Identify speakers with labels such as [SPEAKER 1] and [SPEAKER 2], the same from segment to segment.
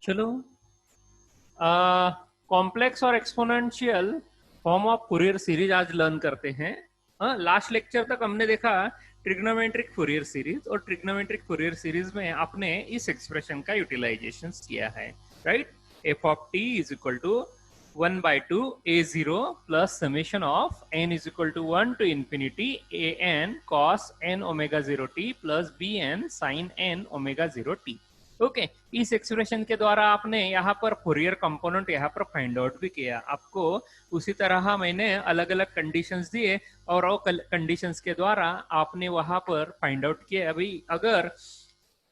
[SPEAKER 1] चलो, कॉम्प्लेक्स और exponential form of Fourier series आज लर्न करते हैं। लास्ट लेक्चर तक हमने देखा ट्रिग्नोमेट्रिक फूरियर सीरीज, और ट्रिग्नोमेट्रिक फूरियर सीरीज में आपने इस एक्सप्रेशन का यूटिलाइजेशन किया है, right. F of T is equal to 1/2 a0 plus summation of n is equal to 1 to infinity an cos n omega 0t plus bn sin n omega 0t। Okay, इस expression के द्वारा आपने यहाँ पर Fourier component यहाँ पर find out भी किया। आपको उसी तरह मैंने अलग अलग कंडीशंस दिए और वो कंडीशंस के द्वारा आपने वहां पर फाइंड आउट किया अभी अगर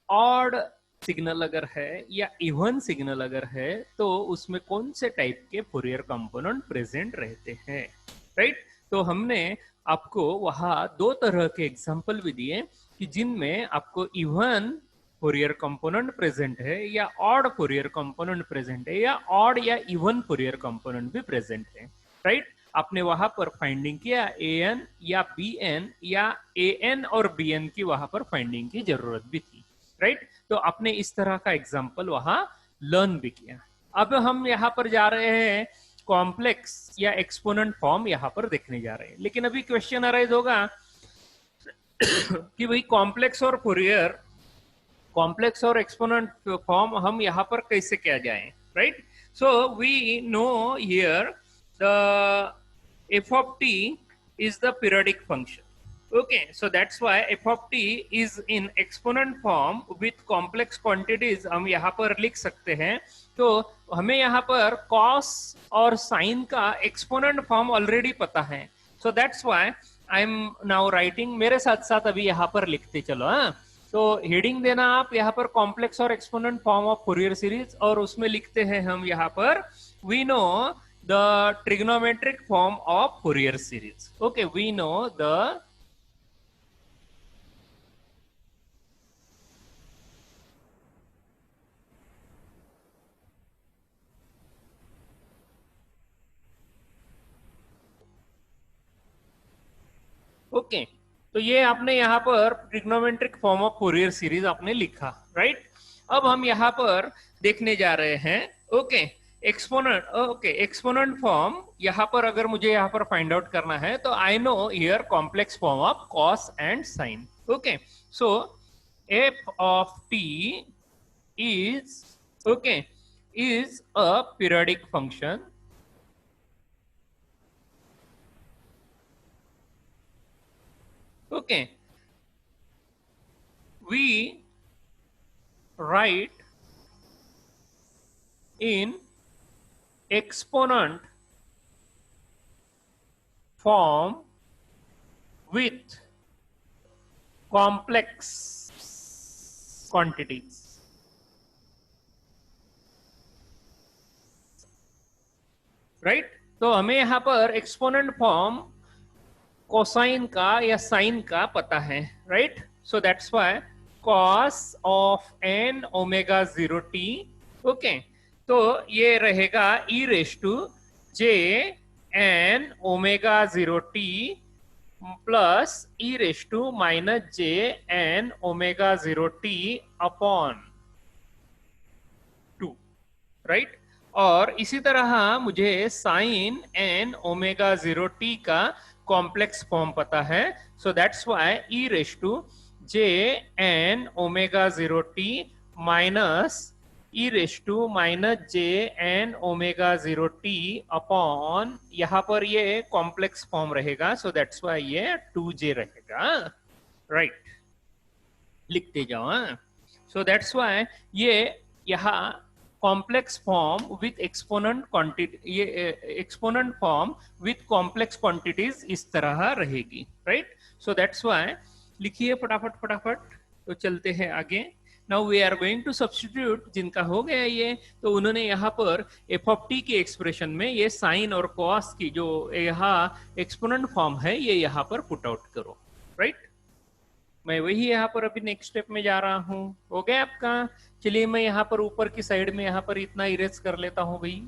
[SPEAKER 1] ऑड सिग्नल अगर है या इवन सिग्नल अगर है तो उसमें कौन से टाइप के फूरियर कंपोनेंट प्रेजेंट रहते हैं, राइट। तो हमने आपको वहां दो तरह के एग्जांपल भी दिए कि जिनमें आपको इवन फूरियर कंपोनेंट प्रेजेंट है या ऑड फूरियर कंपोनेंट प्रेजेंट है या ऑड या इवन फूरियर कंपोनेंट भी प्रेजेंट है, राइट। आपने वहां पर फाइंडिंग किया ए एन या बी एन या ए एन और बी एन की वहां पर फाइंडिंग की जरूरत भी थी, राइट। तो आपने इस तरह का एग्जाम्पल वहां लर्न भी किया। अब हम यहाँ पर जा रहे हैं कॉम्प्लेक्स या एक्सपोनेंट फॉर्म यहाँ पर देखने जा रहे हैं, लेकिन अभी क्वेश्चन अराइज होगा कि भाई कॉम्प्लेक्स और एक्सपोनेंट फॉर्म हम यहाँ पर कैसे किया जाए, right. So we know here the f of t is the periodic function. Okay, so that's why f of t is in exponent form with complex quantities हम यहाँ पर लिख सकते हैं। तो हमें यहाँ पर cos और sin का exponent form ऑलरेडी पता है, so that's why I am now writing, मेरे साथ साथ अभी यहाँ पर लिखते चलो। हाँ, तो हेडिंग देना आप यहाँ पर कॉम्प्लेक्स और exponent form of Fourier series, और उसमें लिखते हैं हम यहाँ पर we know the trigonometric form of Fourier series. Okay, we know the okay, तो ये आपने यहाँ पर trigonometric form of Fourier series आपने लिखा, राइट। अब हम यहाँ पर देखने जा रहे हैं okay exponent. Okay, exponent form यहाँ पर अगर मुझे यहाँ पर फाइंड आउट करना है तो I know here complex form of cos and sine. Okay, so f of T is okay is a periodic function. Okay, we write in exponent form with complex quantities, right। तो हमें यहाँ पर exponent form cosine का या sign का पता है, right. So that's why cos of n omega 0t। Okay, तो ये रहेगा e raise to J N omega 0t plus e raise to minus J N omega 0t upon 2, right. और इसी तरह मुझे साइन एन ओमेगा 0t का complex form पता है, so that's why e raise to J N omega 0t minus e raise to minus J N omega 0t upon, यहाँ पर ये कॉम्प्लेक्स फॉर्म रहेगा, सो दैट्स व्हाई ये 2j रहेगा, right. लिखते जाओ। सो दैट्स व्हाई ये यहाँ complex form with exponent quantity, ये exponent form with complex quantities इस तरह रहेगी, राइट। सो दैट्स व्हाई लिखिए फटाफट फटाफट, तो चलते हैं आगे। Now we are going to substitute, जिनका हो गया ये तो उन्होंने यहाँ पर एफ ऑफ टी के एक्सप्रेशन में ये साइन और कॉस की जो यहाँ एक्सपोनेंट फॉर्म है ये यहाँ पर पुट आउट करो, राइट। मैं वही यहाँ पर अभी नेक्स्ट स्टेप में जा रहा हूँ। हो गया आपका? चलिए मैं यहाँ पर ऊपर की साइड में यहाँ पर इतना इरेज कर लेता हूँ भाई,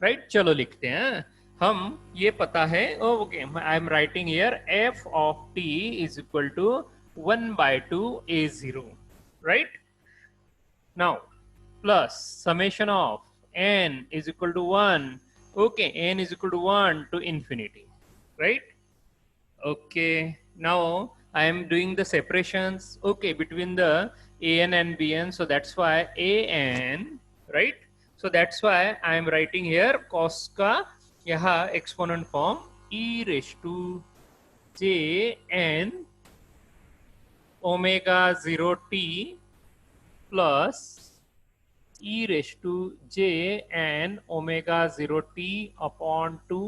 [SPEAKER 1] राइट। चलो लिखते हैं हम ये पता है, okay I am writing here f of T is equal to 1/2 a0, right? Now plus summation of n is equal to 1, okay, n is equal to 1 to infinity, right? Okay, now I am doing the separations, okay, between the an and bn, so that's why an, right? So that's why I am writing here cos का यहाँ exponent form e raised to j n omega 0 t plus e raised to j n omega 0 t upon 2,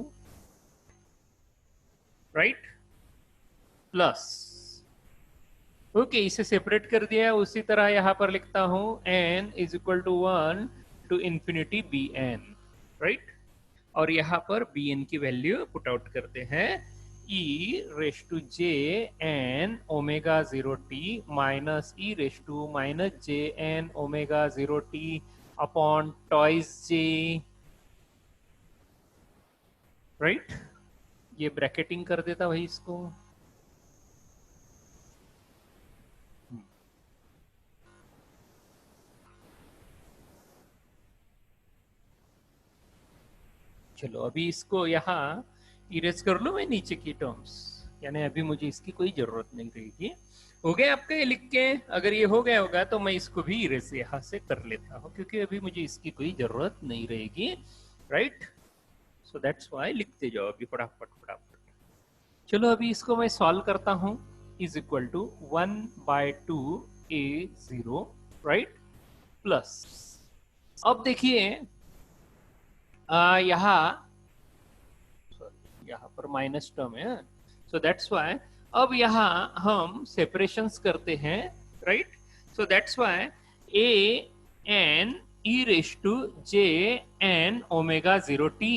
[SPEAKER 1] right? Plus, okay, इसे separate कर दिया, उसी तरह यहां पर लिखता हूं n is equal to 1 to infinity b N, right? और यहां पर बी एन की वैल्यू पुट आउट करते हैं, e raise to J N omega 0 t minus e raise to minus J N omega 0 T upon twice j, right? ये bracketing कर देता भाई इसको। चलो अभी इसको यहाँ इरेज कर लूं मैं नीचे की टर्म्स, यानी अभी मुझे इसकी कोई जरूरत नहीं रहेगी। हो गया आपका ये लिख के? अगर ये हो गया होगा तो मैं इसको भी इरेज यहाँ से कर लेता हूँ, क्योंकि अभी मुझे इसकी कोई जरूरत नहीं रहेगी, राइट? सो दैट्स व्हाई लिखते जाओ अभी फटाफट फटाफट। चलो अभी इसको मैं सॉल्व करता हूँ। Is equal to 1/2 a0, right? Plus, अब देखिए यहाँ पर माइनस टर्म है, सो दैट्स व्हाई अब यहाँ हम सेपरेशंस करते हैं, right? So that's why a n e raise to j n omega 0 t,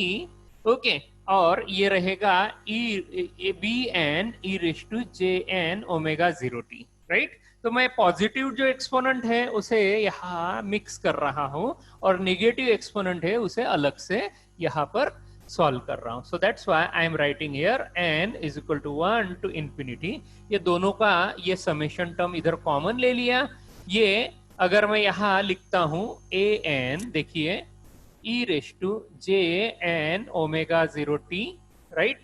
[SPEAKER 1] okay, और ये रहेगा b n e raise to j n omega 0 t, right? तो मैं पॉजिटिव जो एक्सपोनेंट है उसे यहाँ मिक्स कर रहा हूं और नेगेटिव एक्सपोनेंट है उसे अलग से यहाँ पर सॉल्व कर रहा हूं। So that's why I am writing here n is equal to 1 to infinity. ये दोनों का ये समेशन टर्म इधर कॉमन ले लिया। ये अगर मैं यहाँ लिखता हूं a n, देखिए e raise to j n omega 0 t, right,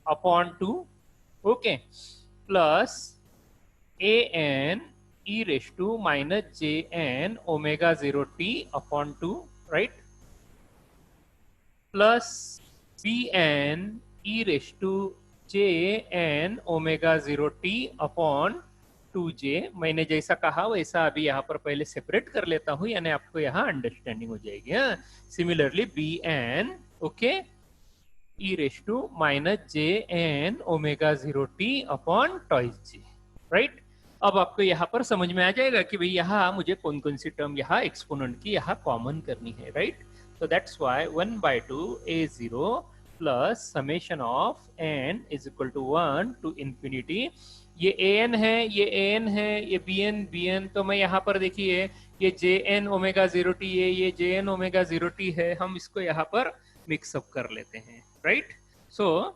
[SPEAKER 1] upon 2, okay, plus a n e raise to minus j n omega 0 t upon 2, right, plus b n e raise to j n omega 0 t upon 2j। मैंने जैसा कहा वैसा अभी यहाँ पर पहले separate कर लेता हूँ, यानी आपको यहाँ अंडरस्टैंडिंग हो जाएगी। Similarly b n, okay, e raise to minus j n omega 0 t upon twice j, right? अब आपको यहाँ पर समझ में आ जाएगा कि भाई यहाँ मुझे कौन कौन सी टर्म यहाँ एक्सपोनेंट की यहाँ कॉमन करनी है, right? So that's why 1/2 a0 plus summation of n is equal to 1 to infinity। ये an है, ये an है, ये bn, तो मैं यहाँ पर देखिए ये jn ओमेगा 0 t है, ये jn ओमेगा 0 t है, हम इसको यहाँ पर मिक्सअप कर लेते हैं, राइट? सो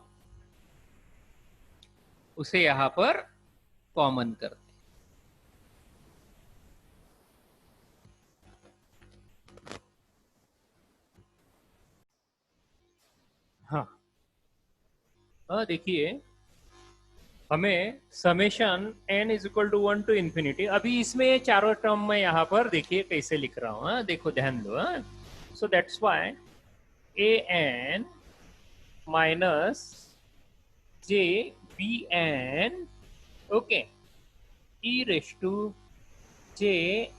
[SPEAKER 1] उसे यहाँ पर कॉमन करते हैं। हाँ, देखिए हमें summation n is equal to 1 to infinity, अभी इसमें ये चारों टर्म में यहाँ पर देखिए कैसे लिख रहा हूँ, देखो ध्यान दो। So that's why an minus j bn, okay, e raise to j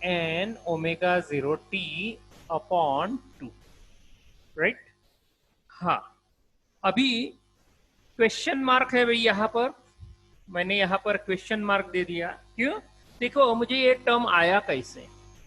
[SPEAKER 1] n omega 0 t upon 2, right? हाँ, अभी क्वेश्चन मार्क है भाई, यहाँ पर मैंने यहाँ पर क्वेश्चन मार्क दे दिया। क्यों? देखो मुझे ये टर्म आया कैसे,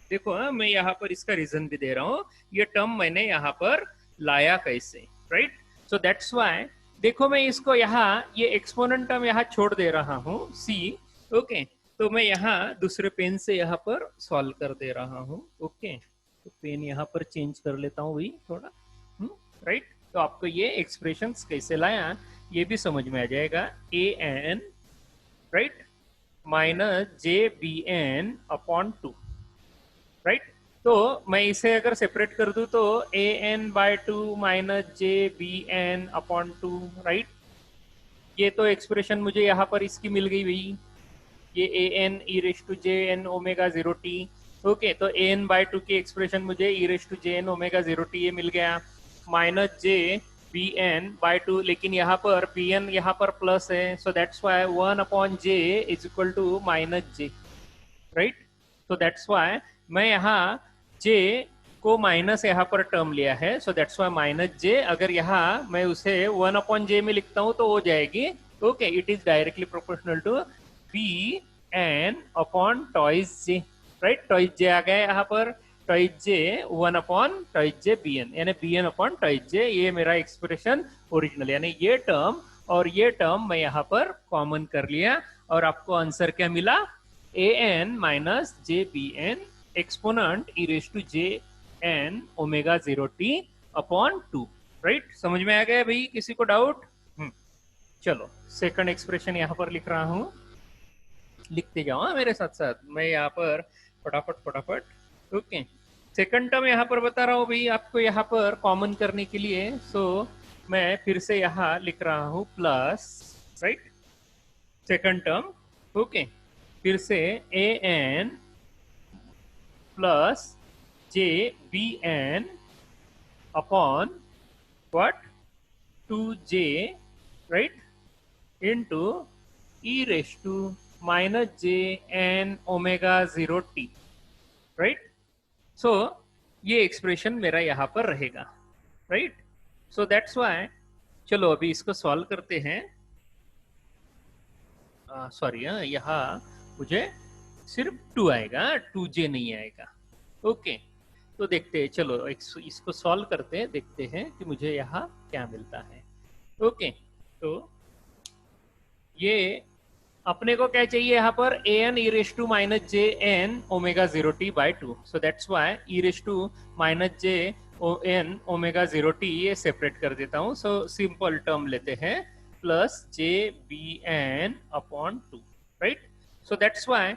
[SPEAKER 1] देखो मैं यहाँ पर इसका रीजन भी दे रहा हूँ, ये टर्म मैंने यहाँ पर लाया कैसे, राइट? सो दैट्स व्हाई देखो मैं इसको यहाँ ये एक्सपोनेंट टर्म यहाँ छोड़ दे रहा हूँ c, ओके, तो मैं यहाँ दूसरे पेन से यहाँ पर सॉल्व कर दे रहा हूँ, ओके, तो पेन यहाँ पर चेंज कर लेता हूँ भाई थोड़ा, राइट? तो आपको ये एक्सप्रेशंस कैसे लाया ये भी समझ में आ जाएगा। A n right minus J B n upon two right. तो मैं इसे अगर सेपरेट कर दूं तो a n by two minus J B n upon two right. ये तो एक्सप्रेशन मुझे यहाँ पर इसकी मिल गई भाई, ये a n E raise to J N omega zero t. Okay, तो ए एन बाय टू की एक्सप्रेशन मुझे e raise to J N omega zero t ये मिल गया, minus J B n by two, लेकिन यहाँ पर बी एन यहाँ पर प्लस है, so that's why one upon j is equal to minus j right. तो दैट्स वाई मैं यहाँ जे को माइनस यहाँ पर टर्म लिया है, सो दैट्स वाई माइनस जे, अगर यहाँ मैं उसे वन अपॉन जे में लिखता हूँ तो हो जाएगी। Okay, it is directly proportional to b n upon twice j right. Twice j आ गया यहाँ पर, twice j one upon twice j B n, यानी b n upon twice j, ये मेरा एक्सप्रेशन ओरिजिनल, यानी ये टर्म और ये टर्म मैं यहाँ पर कॉमन कर लिया और आपको आंसर क्या मिला, a N minus J B n exponent e raise to J N omega zero t upon two right. समझ में आ गया भाई, किसी को डाउट? चलो सेकंड एक्सप्रेशन यहाँ पर लिख रहा हूं, लिखते जाओ मेरे साथ साथ, मैं यहाँ पर फटाफट फटाफट। ओके, सेकंड टर्म यहाँ पर बता रहा हूँ भाई आपको यहाँ पर कॉमन करने के लिए, सो मैं फिर से यहाँ लिख रहा हूँ plus right second term. Okay, फिर से a N plus J B n upon what two j right into e raise to minus J N omega zero t right. So ये एक्सप्रेशन मेरा यहाँ पर रहेगा राइट। सो दैट्स वाई, चलो अभी इसको सॉल्व करते हैं। सॉरी, यहाँ मुझे सिर्फ टू आएगा, टू जे नहीं आएगा। ओके, तो देखते हैं, चलो इसको सॉल्व करते हैं, देखते हैं कि मुझे यहाँ क्या मिलता है। ओके, तो ये अपने को क्या चाहिए यहाँ पर, ए n E raise to minus J N omega zero t by two, so that's why e raise to minus J N omega zero t ये सेपरेट कर देता हूँ, सो सिंपल टर्म लेते हैं plus J B n upon two right. So that's why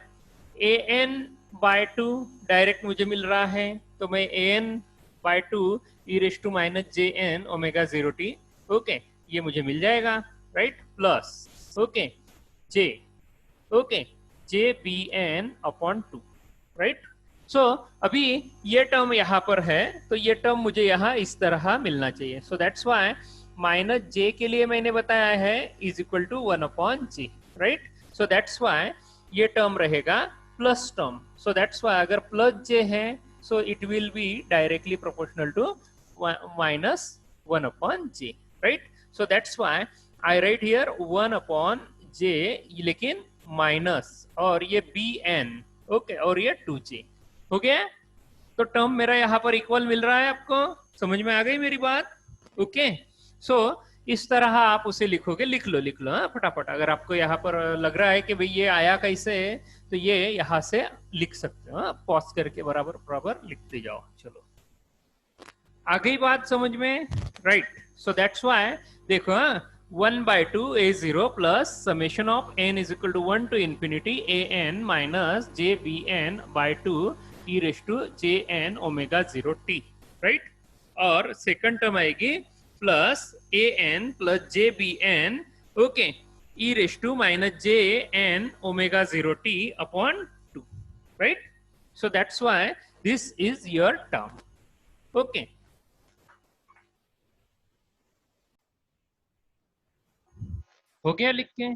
[SPEAKER 1] a n by two direct मुझे मिल रहा है, तो मैं a n by two e raise to minus J N omega zero t, okay ये मुझे मिल जाएगा right, plus okay j okay j B n upon two right. So अभी ये टर्म यहाँ पर है, तो ये टर्म मुझे यहाँ इस तरह मिलना चाहिए, so that's why minus j के लिए मैंने बताया है is equal to one upon j right. So that's why ये टर्म रहेगा plus term, so that's why अगर प्लस जे है so it will be directly proportional to minus one upon j right. So that's why I write here one upon j, लेकिन minus और ये B n okay और ये to जे हो गया। तो टर्म मेरा यहाँ पर इक्वल मिल रहा है, आपको समझ में आ गई मेरी बात? ओके, सो इस तरह आप उसे लिखोगे, लिख लो फटाफट। अगर आपको यहाँ पर लग रहा है कि भाई ये आया कैसे, तो ये यहाँ से लिख सकते हो, पॉज करके बराबर बराबर लिखते जाओ। चलो आ गई बात समझ में राइट। सो दैट्स वाई देखो, one by two a zero plus summation of n is equal to one to infinity a N minus J B n by two e raise to J N omega zero t right. और second term आएगी plus a N plus J B n okay e raise to minus J N omega zero t upon two right. So that's why this is your term. Okay, हो गया लिख के?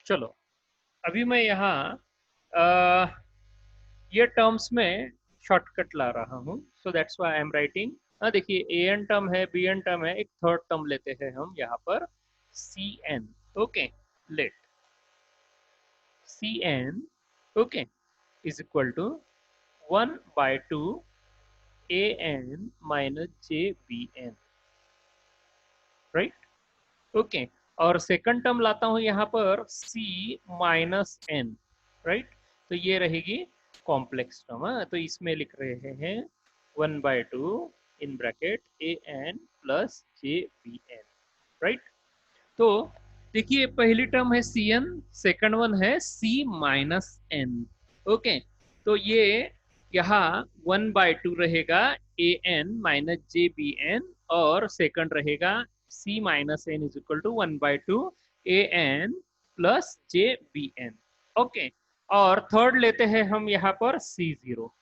[SPEAKER 1] चलो अभी मैं यहाँ ये टर्म्स में शॉर्टकट ला रहा हूँ, so that's why I am writing. देखिए ए एन टर्म है, बी एन टर्म है, एक थर्ड टर्म लेते हैं हम यहाँ पर C N. Okay, let C N okay is equal to one by two A N minus J B N right. Okay, और सेकंड टर्म लाता हूं यहाँ पर c माइनस एन राइट। तो ये रहेगी कॉम्प्लेक्स टर्म, तो इसमें लिख रहे हैं one by two in bracket A N plus J B N, right. तो देखिए पहली टर्म है सी एन, सेकेंड वन है सी माइनस एन। ओके, तो ये यहाँ 1/2 रहेगा a N minus J B n, और सेकंड रहेगा c minus n is equal to 1/2 a N plus J B n. Okay, और थर्ड लेते हैं हम यहाँ पर c zero.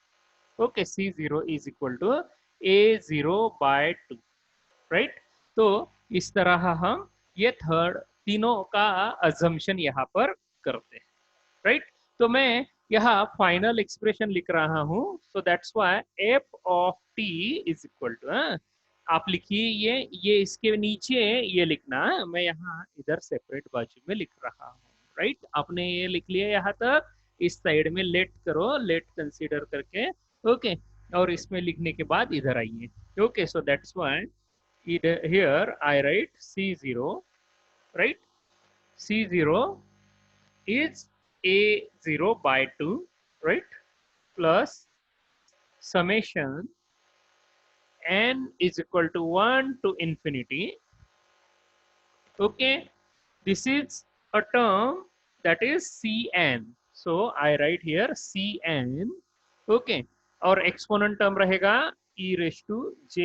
[SPEAKER 1] Okay, c zero is equal to a zero by two, right. तो इस तरह हम ये थर्ड तीनों का अजम्पशन यहाँ पर करते हैं, राइट। तो मैं यहाँ फाइनल एक्सप्रेशन लिख रहा हूँ, so that's why F of T is equal to, आप लिखिए ये इसके नीचे ये लिखना, मैं यहाँ इधर सेपरेट बाजू में लिख रहा हूँ, राइट। आपने ये लिख लिया यहाँ तक, इस साइड में लेट करो, लेट कंसीडर करके। ओके, और इसमें लिखने के बाद इधर आइए। Okay, so that's why here I write C0, right? C0 is A0 by 2, right? Plus summation n is equal to 1 to infinity. Okay, this is a term that is Cn. So I write here Cn. Okay, और exponent term रहेगा e raise to J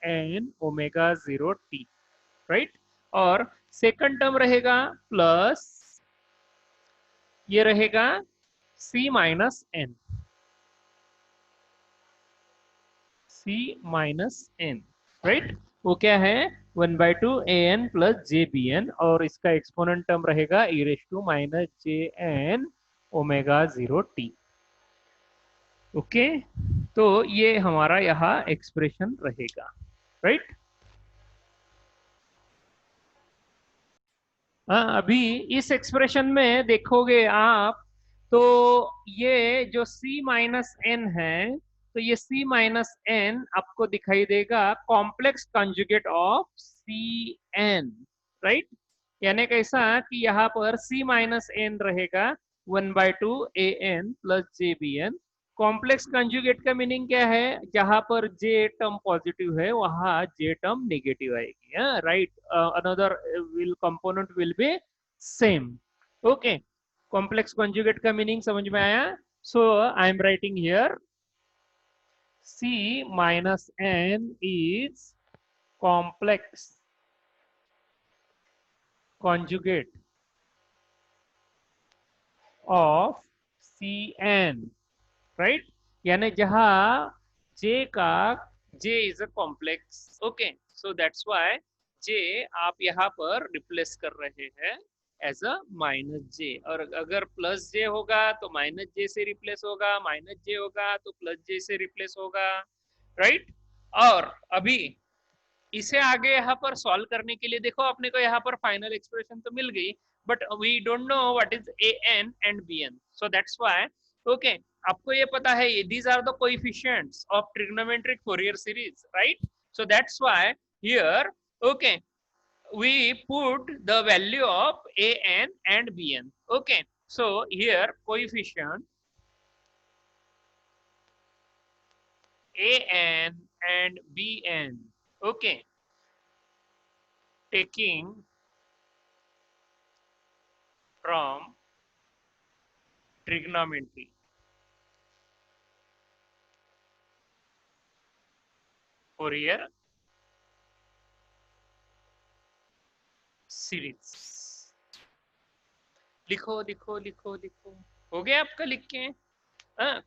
[SPEAKER 1] N omega 0 t, right. और second term रहेगा plus ये रहेगा c minus n, c minus n, right. वो क्या है 1/2 a N plus J B n, और इसका एक्सपोनेंट टर्म रहेगा e raise to minus J N omega 0 t. Okay, तो ये हमारा यहाँ एक्सप्रेशन रहेगा, राइट। अभी इस एक्सप्रेशन में देखोगे आप, तो ये जो c माइनस एन है, तो ये c माइनस एन आपको दिखाई देगा complex conjugate of C N, right. यानी कैसा कि यहाँ पर c माइनस एन रहेगा 1/2 a N plus J B n. Complex conjugate का मीनिंग क्या है, जहां पर जे टर्म पॉजिटिव है वहां जे टर्म नेगेटिव आएगी, right. Another will component will be same. Okay, complex conjugate का मीनिंग समझ में आया। So I am writing here C minus n is complex conjugate of Cn, right. यानी जहां j का j इज a complex. Okay, so that's why j आप यहाँ पर रिप्लेस कर रहे हैं एज अ माइनस जे, और अगर प्लस जे होगा तो माइनस जे से रिप्लेस होगा, माइनस जे होगा तो प्लस जे से रिप्लेस होगा, राइट। और अभी इसे आगे यहाँ पर सॉल्व करने के लिए देखो, अपने को यहाँ पर फाइनल एक्सप्रेशन तो मिल गई, but we don't know what is A N and B N, so that's why okay, आपको ये पता है these are the coefficients of trigonometric Fourier series, right. So that's why here okay we put the value of a n and b n. Okay, so here coefficient a n and b n, okay, taking from trigonometry Fourier series. लिखो लिखो लिखो लिखो, हो गया आपका लिख के।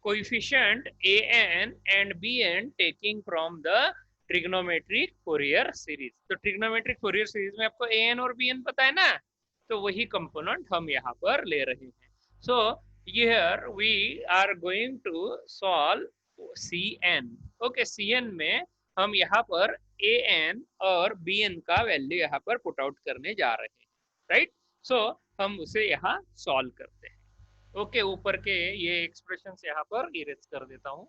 [SPEAKER 1] Coefficient A N and B N taking from the trigonometric Fourier series. तो ट्रिग्नोमेट्रिक फोरियर सीरीज में आपको ए एन और बी एन पता है ना, तो वही कंपोनेंट हम यहाँ पर ले रहे हैं। So here we are going to solve C N. Okay, C N में हम यहाँ पर ए एन और बी एन का वैल्यू यहाँ पर पुट आउट करने जा रहे हैं, राइट। सो हम उसे यहाँ सॉल्व करते हैं। ओके, ऊपर के ये एक्सप्रेशन यहाँ पर इरेज कर देता हूं।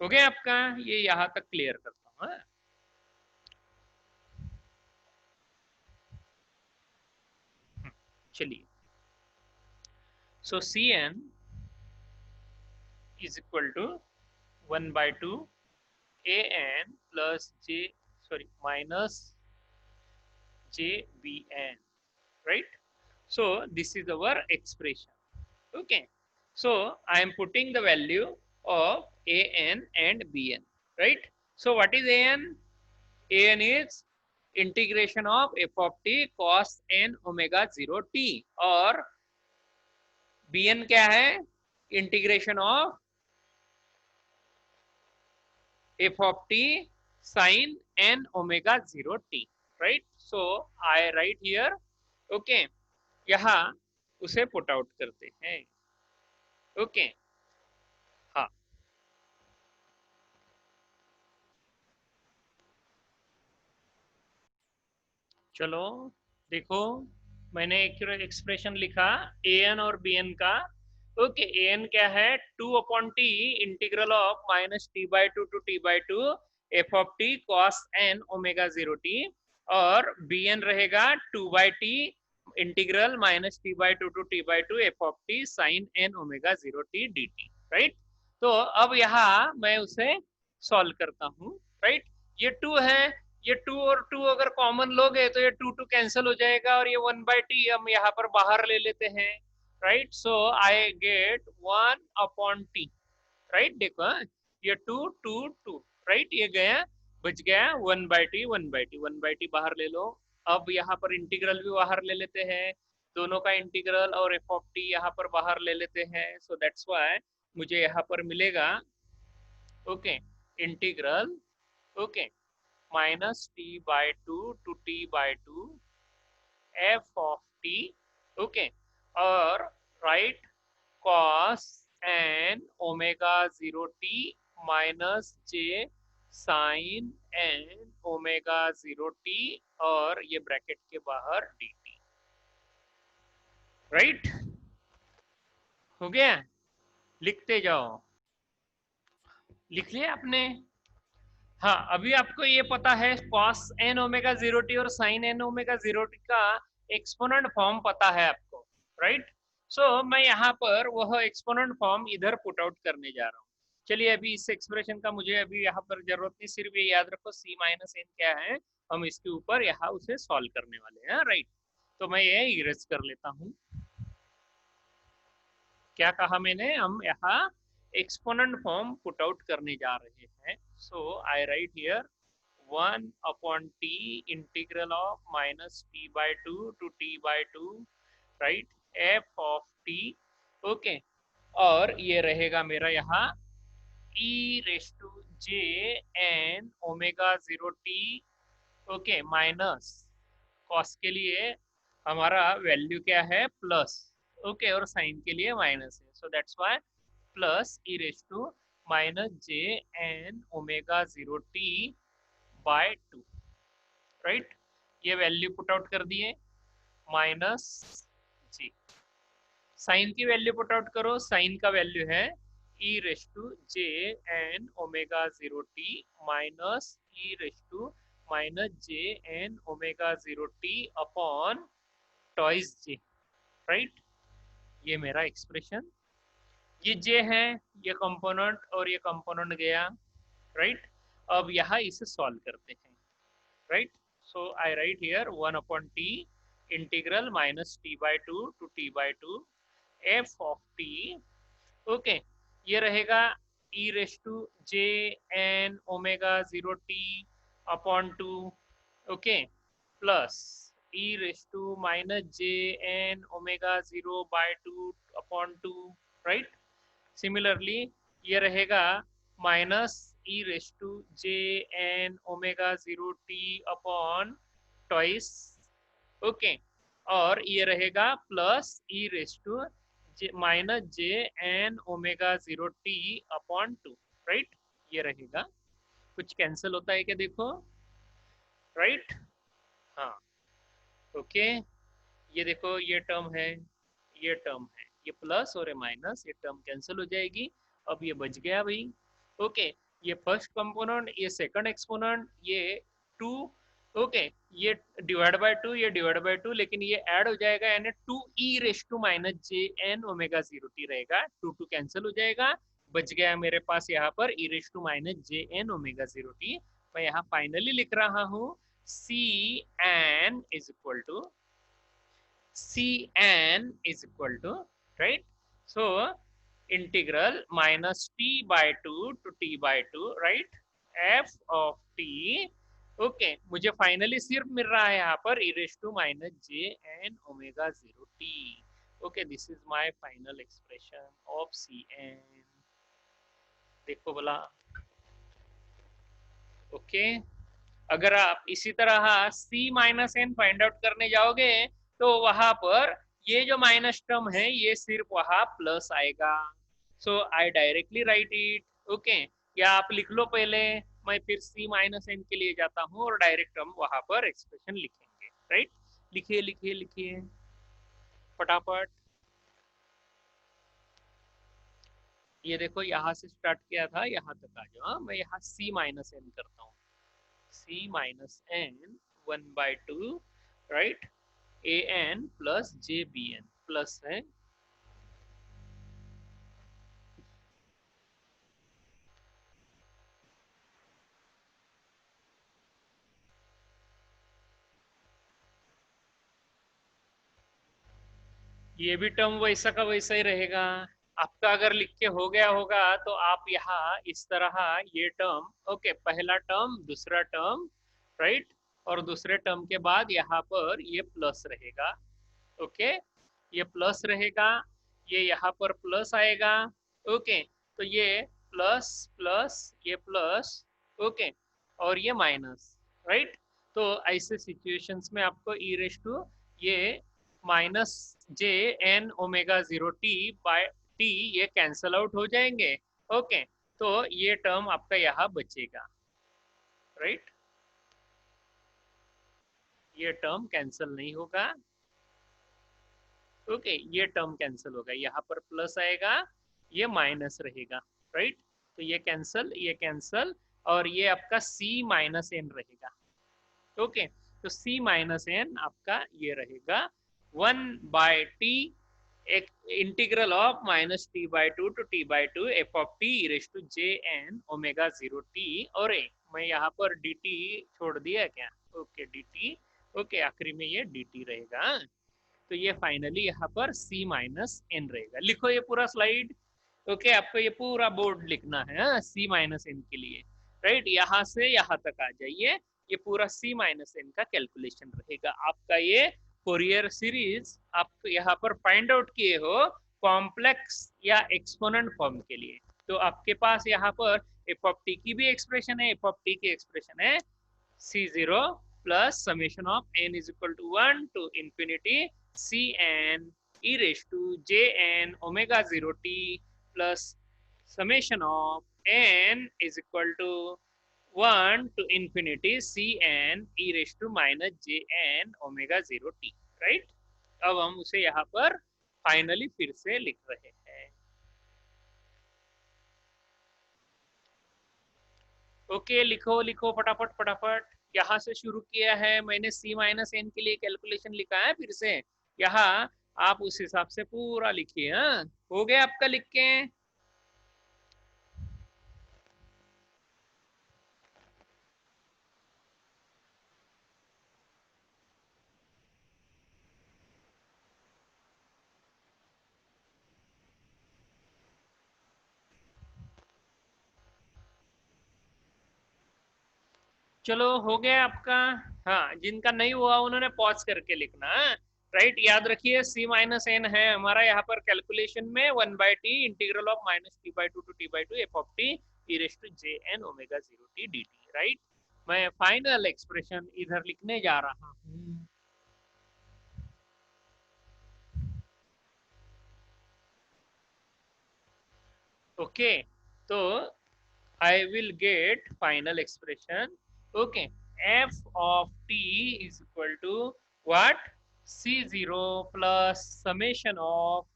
[SPEAKER 1] हो गया आपका, ये यहाँ तक क्लियर करता हूं। चलिए, so c N is equal to 1/2 a N plus j minus J B n, right? So this is our expression. Okay, so I am putting the value of an and bn, right? So what is an? An is integration of f of t cos n omega 0 t, और bn क्या है? Integration of f of t sin n omega 0 t, right? So I write here, okay, यहाँ उसे put out करते हैं. Okay, हाँ, चलो देखो, मैंने एक एक्सप्रेशन लिखा ए एन और बी एन का. ओके, ए एन क्या है? 2/t integral of minus T by two to T by two F of T cos N omega 0 T, और बी एन रहेगा 2/t integral minus T by two to T by two F of T sine N omega 0 T D T, right? तो अब यहाँ मैं उसे solve करता हूँ, right? ये 2 है, ये 2 और 2 अगर कॉमन लोगे तो ये 2 2 कैंसिल हो जाएगा, और ये 1/t हम यहाँ पर बाहर ले लेते हैं, right? So I get 1/t, right? देखो, ये 2 2 2, राइट? ये गया, बच गया 1/t 1/t 1/t बाहर ले लो. अब यहाँ पर इंटीग्रल भी बाहर ले लेते हैं, दोनों का इंटीग्रल, और एफ ऑफ टी यहाँ पर बाहर ले लेते हैं. सो दैट्स वाई मुझे यहाँ पर मिलेगा, okay, integral, okay, minus T by two to T by two F of t, okay, और right cos N omega 0 t minus j sine N omega 0 T, और ये ब्रैकेट के बाहर डी टी, राइट? हो गया? लिखते जाओ. लिख लिया आपने? हाँ, अभी आपको ये पता है cos n ओमेगा 0 t और sin n ओमेगा 0 t का एक्सपोनेंट फॉर्म पता है आपको, राइट? सो मैं यहाँ पर वह एक्सपोनेंट फॉर्म इधर पुट आउट करने जा रहा हूँ. चलिए, अभी इस एक्सप्रेशन का मुझे अभी यहाँ पर जरूरत नहीं, सिर्फ ये याद रखो c माइनस n क्या है, हम इसके ऊपर यहाँ उसे सॉल्व करने वाले हैं, राइट? तो मैं ये इरेज कर लेता हूँ. क्या कहा मैंने? हम यहाँ एक्सपोनेंट फॉर्म पुट आउट करने जा रहे हैं. So I write here 1/t integral of minus T by two to T by two, right, f of t, okay, और ये रहेगा मेरा यहाँ e raise to J N omega 0 t, okay, minus cos के लिए हमारा वैल्यू क्या है? प्लस, ओके, और साइन के लिए माइनस है. So that's why plus e raise to minus J N omega 0 t by 2, right? ये वैल्यू पुट आउट कर दिए, माइनस जी. साइन की वैल्यू पुट आउट करो, साइन का वैल्यू है e raise to J N omega 0 t minus e raise to minus J N omega 0 T upon twice j, right? ये मेरा expression, ये जे है, ये कंपोनेंट और ये कंपोनेंट गया, राइट? अब यहाँ इसे सॉल्व करते हैं, right? So I write here 1/t integral minus T by two to T by two F of t, okay, ये रहेगा e raise to J N omega 0 T upon 2, okay, plus e raise to minus J N omega 0 by 2 upon 2, right? Similarly ये रहेगा minus e raise to J N omega 0 T upon twice, okay, और ये रहेगा plus e raise to minus J N omega 0 T upon 2, right? ये रहेगा. कुछ cancel होता है क्या? देखो, राइट? हाँ, ओके, ये देखो, ये टर्म है, ये टर्म है, ये प्लस और ये माइनस, ये टर्म कैंसिल हो जाएगी. अब ये बच गया भाई, ओके, ये फर्स्ट कंपोनेंट, ये सेकंड एक्सपोनेंट, ये 2, ओके, ये डिवाइड बाय 2, ये डिवाइड बाय 2, लेकिन ये ऐड हो जाएगा, यानी 2 e raise to minus J N omega 0 t रहेगा. 2 2 कैंसिल हो जाएगा, बच गया मेरे पास यहाँ पर e raise to minus J N omega 0t। मैं यहाँ फाइनली लिख रहा हूँ C N is equal to Cn is equal to, right? So integral minus t by 2 to t by 2, right? F of t, okay, मुझे finally सिर्फ मिल रहा है यहाँ पर e raise to minus J N omega 0t। Okay, this is my final expression of C N. देखो बोला, okay. अगर आप इसी तरह c minus N find out करने जाओगे तो वहां पर ये जो माइनस टर्म है ये सिर्फ वहां प्लस आएगा। So I directly write it, okay. या आप लिख लो पहले, मैं फिर c माइनस एन के लिए जाता हूँ और डायरेक्ट हम वहां पर एक्सप्रेशन लिखेंगे, राइट? लिखिए लिखिए लिखिए फटाफट। ये देखो यहाँ से स्टार्ट किया था, यहाँ तक आ जाओ। मैं यहाँ c माइनस एन करता हूँ, c minus n 1/2, right? A N plus J B n plus है, ये भी टर्म वैसा का वैसा ही रहेगा। आपका अगर लिख के हो गया होगा तो आप यहाँ इस तरह ये टर्म, ओके, पहला टर्म दूसरा टर्म, राइट? और दूसरे टर्म के बाद यहाँ पर ये प्लस रहेगा, ओके। ये प्लस रहेगा, ये यहाँ पर प्लस आएगा, ओके। तो ये प्लस प्लस ये प्लस, ओके, और ये माइनस, राइट? तो ऐसे सिचुएशंस में आपको ई रेस टू ये minus J N omega 0t by T ये कैंसल आउट हो जाएंगे, ओके। तो ये टर्म आपका यहाँ बचेगा, राइट? ये टर्म कैंसल नहीं होगा, ओके। ये टर्म कैंसिल होगा, यहाँ पर प्लस आएगा, ये माइनस रहेगा, राइट? तो ये कैंसल, और ये आपका c माइनस एन रहेगा, ओके। तो c माइनस एन आपका ये रहेगा 1/t, एक integral of minus T by two to T by two F of T raise to J N omega 0t। और मैं यहाँ पर dt छोड़ दिया क्या? ओके, dt, ओके, आखिरी में ये dt रहेगा। तो ये फाइनली यहाँ पर c माइनस एन रहेगा। लिखो ये पूरा स्लाइड, ओके। आपको ये पूरा बोर्ड लिखना है c माइनस एन के लिए, राइट? यहाँ से यहाँ तक आ जाइए, ये पूरा c माइनस एन का कैलकुलेशन रहेगा आपका। ये फोरियर सीरीज आप यहाँ पर फाइंड आउट किए हो कॉम्प्लेक्स या एक्सपोनेंट फॉर्म के लिए। तो आपके पास यहाँ पर एफ ऑफ टी की भी एक्सप्रेशन है, एफ ऑफ टी की एक्सप्रेशन है c0 plus summation of n is equal to 1 to infinity cn e raised to jn omega 0t plus summation of n is equal to 1 to infinity cn e raised to minus jn omega 0t, right? अब हम उसे यहाँ पर finally फिर से लिख रहे हैं, ओके। लिखो लिखो फटाफट फटाफट। यहाँ से शुरू किया है मैंने, c माइनस एन के लिए कैलकुलेशन लिखा है फिर से यहाँ, आप उस हिसाब से पूरा लिखिए। हाँ, हो गया आपका लिख के? चलो हो गया आपका। हाँ, जिनका नहीं हुआ उन्होंने पॉज करके लिखना, राइट? याद रखिए c माइनस एन है हमारा यहाँ पर कैलकुलेशन में 1/t integral of minus T by two to T by two F of T E raise to J N omega 0t dt, right? मैं फाइनल एक्सप्रेशन इधर लिखने जा रहा हूँ, ओके। तो I will get final expression, okay, f of t is equal to what? c0 plus summation of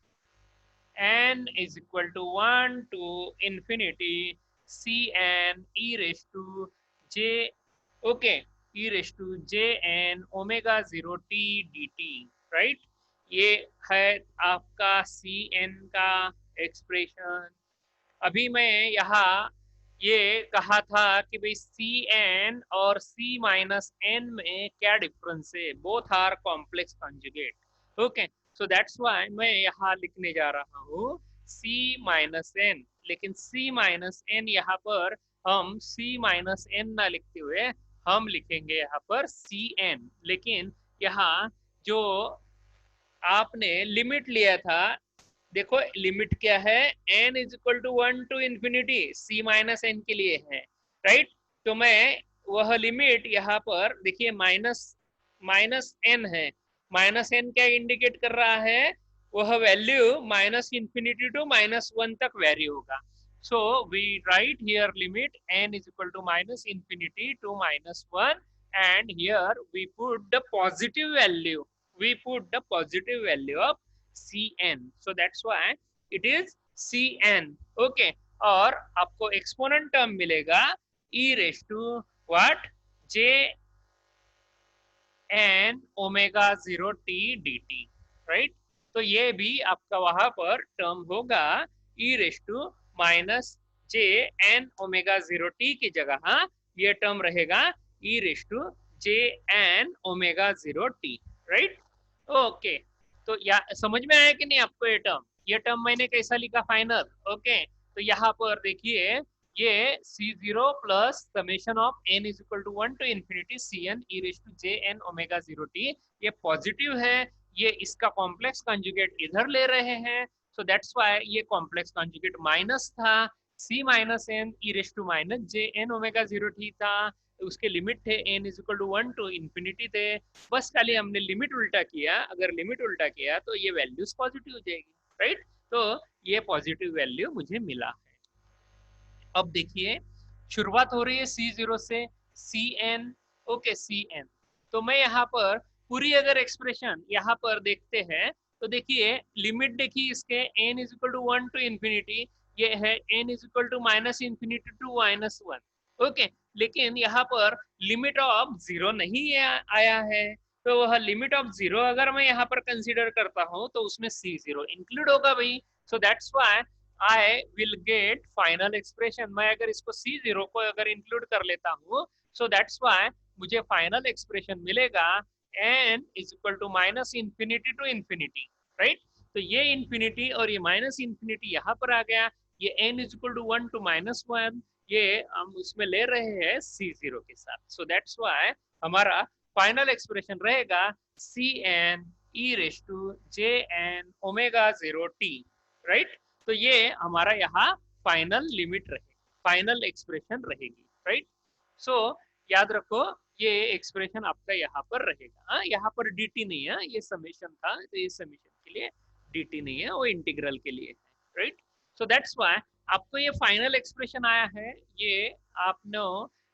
[SPEAKER 1] n is equal to 1 to infinity cn e raised to j, okay, e raised to jn omega 0t dt, right? ये है आपका cn का expression, अभी मैं यहाँ ये कहा था कि भाई सी एन और सी माइनस एन में क्या डिफरेंस है, both are complex conjugate. Okay, so that's why मैं यहाँ लिखने जा रहा हूँ सी माइनस एन, लेकिन सी माइनस एन यहाँ पर हम सी माइनस एन ना लिखते हुए हम लिखेंगे यहाँ पर सी एन। लेकिन यहाँ जो आपने लिमिट लिया था, देखो लिमिट क्या है, n is equal to 1 to ∞, c minus N के लिए है, राइट। तो मैं वह लिमिट यहाँ पर देखिए माइनस माइनस एन है, माइनस एन क्या इंडिकेट कर रहा है, वह वैल्यू -∞ टू -1 तक वेरी होगा। So we write here limit n is equal to -∞ to -1, and here we put the positive value, we put the positive value of cn, so that's why it is cn। Okay, और आपको exponent term मिलेगा e raise to what, j n omega 0 t dt, right. तो ये भी आपका वहां पर term होगा e raise to minus j n omega 0 t की जगह ये टर्म रहेगा e raise to j n omega 0 t, right. Okay, तो या समझ में आया कि नहीं आपको ये टर्म मैंने कैसा लिखा फाइनल। ओके, तो यहाँ पर देखिए ये c0 plus summation of n is equal to 1 to ∞ cn e raise to j n omega 0 t, ये पॉजिटिव है, ये इसका कॉम्प्लेक्स कॉन्जुगेट इधर ले रहे हैं, सो दैट्स व्हाई ये कॉम्प्लेक्स कॉन्जुगेट माइनस था, c minus N E raise to minus J N omega 0 t था, उसके लिमिट थे n is equal to 1 to ∞ थे, बस खाली हमने लिमिट उल्टा किया, अगर लिमिट उल्टा किया तो ये वैल्यूज पॉजिटिव हो जाएगी, राइट। तो ये पॉजिटिव वैल्यू मुझे मिला है। अब देखिए शुरुआत हो रही है C0 से, Cn, ओके Cn, तो मैं यहाँ पर पूरी अगर एक्सप्रेशन यहाँ पर देखते हैं तो देखिए लिमिट देखिए इसके n is equal to 1 to ∞, ये है n is equal to -∞ to -1, okay. लेकिन यहाँ पर लिमिट ऑफ 0 नहीं आया है, तो वह लिमिट ऑफ 0 अगर मैं यहाँ पर कंसीडर करता हूँ तो उसमें C0 इंक्लूड होगा भाई, सो that's why I will get final expression। मैं अगर इसको C0 को अगर इंक्लूड कर लेता हूँ, so that's why मुझे फाइनल एक्सप्रेशन मिलेगा n is equal to -∞ to ∞, right. तो ये इंफिनिटी और ये -∞ यहाँ पर आ गया, ये n is equal to 1 to -1, ये हम उसमें ले रहे हैं C0 के साथ, so that's why हमारा फाइनल एक्सप्रेशन रहेगा Cn e raise to jn omega 0 t, right. तो ये हमारा यहाँ फाइनल लिमिट रहेगी, फाइनल एक्सप्रेशन रहेगी, राइट। सो याद रखो ये एक्सप्रेशन आपका यहाँ पर रहेगा, यहाँ पर dt नहीं है, ये समेशन था, तो ये समेशन के लिए dt नहीं है, वो इंटीग्रल के लिए है, राइट। सो दैट्स व्हाई आपको ये फाइनल एक्सप्रेशन आया है, ये आपने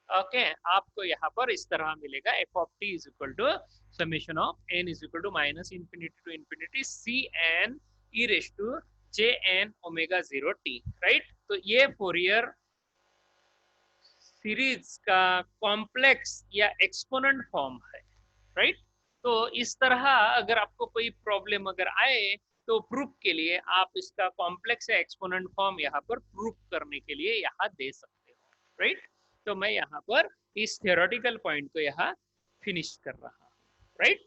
[SPEAKER 1] ओके आपको यहाँ पर इस तरह मिलेगा f of t is equal to summation of n is equal to -∞ to ∞ cn e raise to jn omega 0 t, right. तो ये फोरियर सीरीज का कॉम्प्लेक्स या एक्सपोनेंट फॉर्म है, राइट। तो इस तरह अगर आपको कोई प्रॉब्लम अगर आए तो प्रूफ के लिए आप इसका कॉम्प्लेक्स या एक्सपोनेंट फॉर्म यहाँ पर प्रूफ करने के लिए यहाँ दे सकते हो, राइट। तो मैं यहाँ पर इस थियोरेटिकल पॉइंट को यहाँ फिनिश कर रहा हूँ, राइट।